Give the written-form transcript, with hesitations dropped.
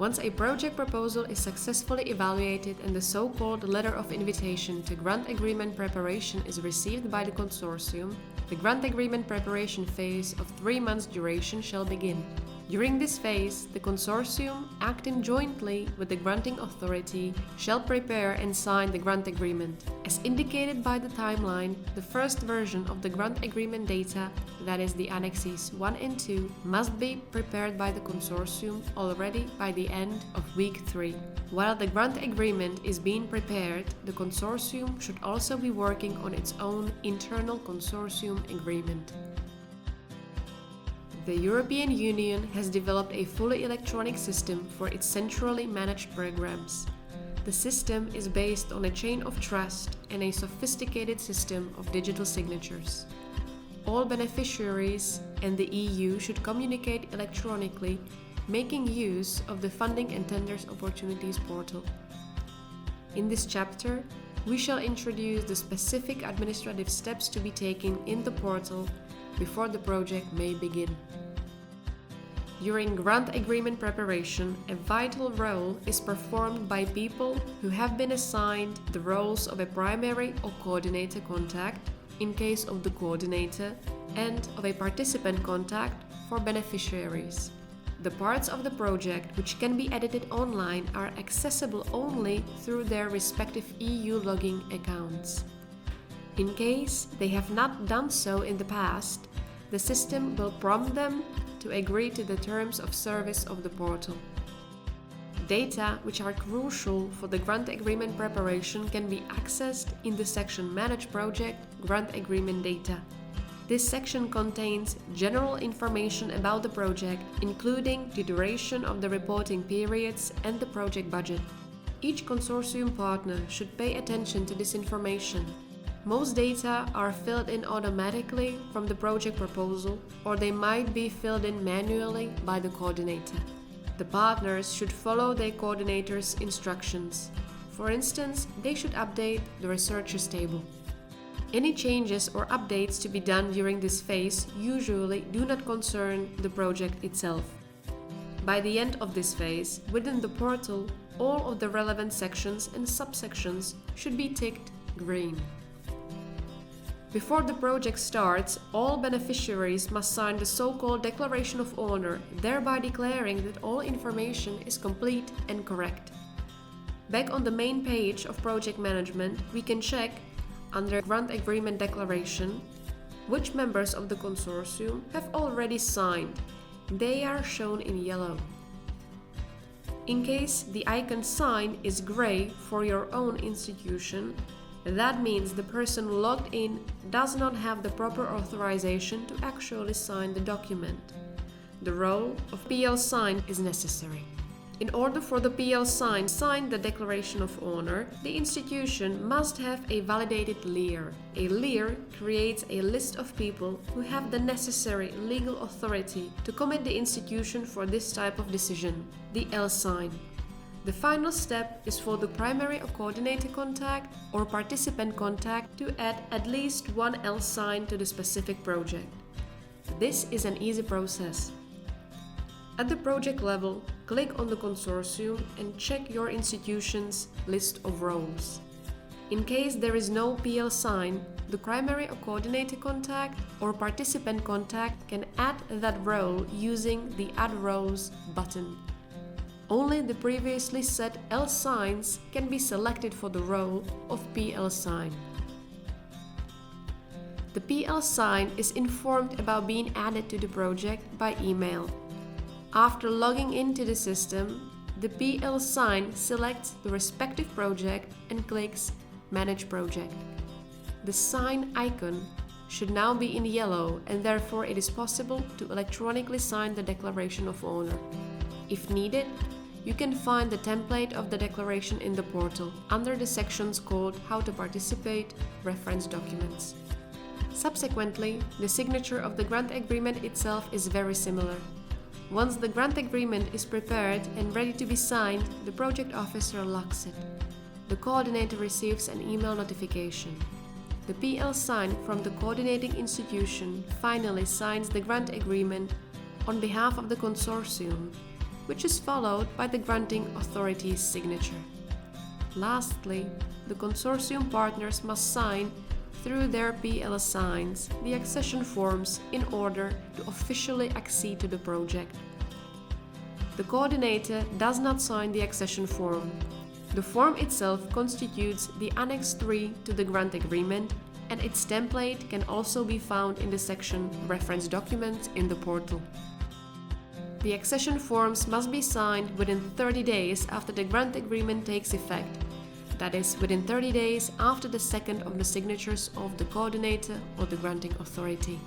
Once a project proposal is successfully evaluated and the so-called letter of invitation to grant agreement preparation is received by the consortium, the grant agreement preparation phase of 3 months duration shall begin. During this phase, the consortium, acting jointly with the granting authority, shall prepare and sign the grant agreement. As indicated by the timeline, the first version of the grant agreement data, that is the Annexes 1 and 2, must be prepared by the consortium already by the end of week 3. While the grant agreement is being prepared, the consortium should also be working on its own internal consortium agreement. The European Union has developed a fully electronic system for its centrally managed programs. The system is based on a chain of trust and a sophisticated system of digital signatures. All beneficiaries and the EU should communicate electronically, making use of the Funding and Tenders Opportunities portal. In this chapter, we shall introduce the specific administrative steps to be taken in the portal before the project may begin. During grant agreement preparation, a vital role is performed by people who have been assigned the roles of a primary or coordinator contact in case of the coordinator and of a participant contact for beneficiaries. The parts of the project which can be edited online are accessible only through their respective EU logging accounts. In case they have not done so in the past, the system will prompt them to agree to the terms of service of the portal. Data which are crucial for the grant agreement preparation can be accessed in the section Manage Project Grant Agreement Data. This section contains general information about the project, including the duration of the reporting periods and the project budget. Each consortium partner should pay attention to this information. Most data are filled in automatically from the project proposal, or they might be filled in manually by the coordinator. The partners should follow their coordinator's instructions. For instance, they should update the researchers table. Any changes or updates to be done during this phase usually do not concern the project itself. By the end of this phase, within the portal, all of the relevant sections and subsections should be ticked green. Before the project starts, all beneficiaries must sign the so-called Declaration of Honor, thereby declaring that all information is complete and correct. Back on the main page of Project Management, we can check, under Grant Agreement Declaration, which members of the consortium have already signed. They are shown in yellow. In case the icon Sign is gray for your own institution, that means the person logged in does not have the proper authorization to actually sign the document. The role of PL Sign is necessary. In order for the PL Sign to sign the Declaration of Honor, the institution must have a validated LEER. A LEER creates a list of people who have the necessary legal authority to commit the institution for this type of decision, the L Sign. The final step is for the primary or coordinator contact or participant contact to add at least one L sign to the specific project. This is an easy process. At the project level, click on the consortium and check your institution's list of roles. In case there is no PL sign, the primary or coordinator contact or participant contact can add that role using the Add Roles button. Only the previously set L signs can be selected for the role of PL sign. The PL sign is informed about being added to the project by email. After logging into the system, the PL sign selects the respective project and clicks Manage Project. The sign icon should now be in yellow, and therefore it is possible to electronically sign the Declaration of Honor. If needed, you can find the template of the declaration in the portal under the sections called How to Participate, Reference Documents. Subsequently, the signature of the grant agreement itself is very similar. Once the grant agreement is prepared and ready to be signed, the project officer locks it. The coordinator receives an email notification. The PL sign from the coordinating institution finally signs the grant agreement on behalf of the consortium, which is followed by the granting authority's signature. Lastly, the consortium partners must sign, through their PL signs, the accession forms in order to officially accede to the project. The coordinator does not sign the accession form. The form itself constitutes the Annex 3 to the grant agreement, and its template can also be found in the section Reference Documents in the portal. The accession forms must be signed within 30 days after the grant agreement takes effect, that is, within 30 days after the second of the signatures of the coordinator or the granting authority.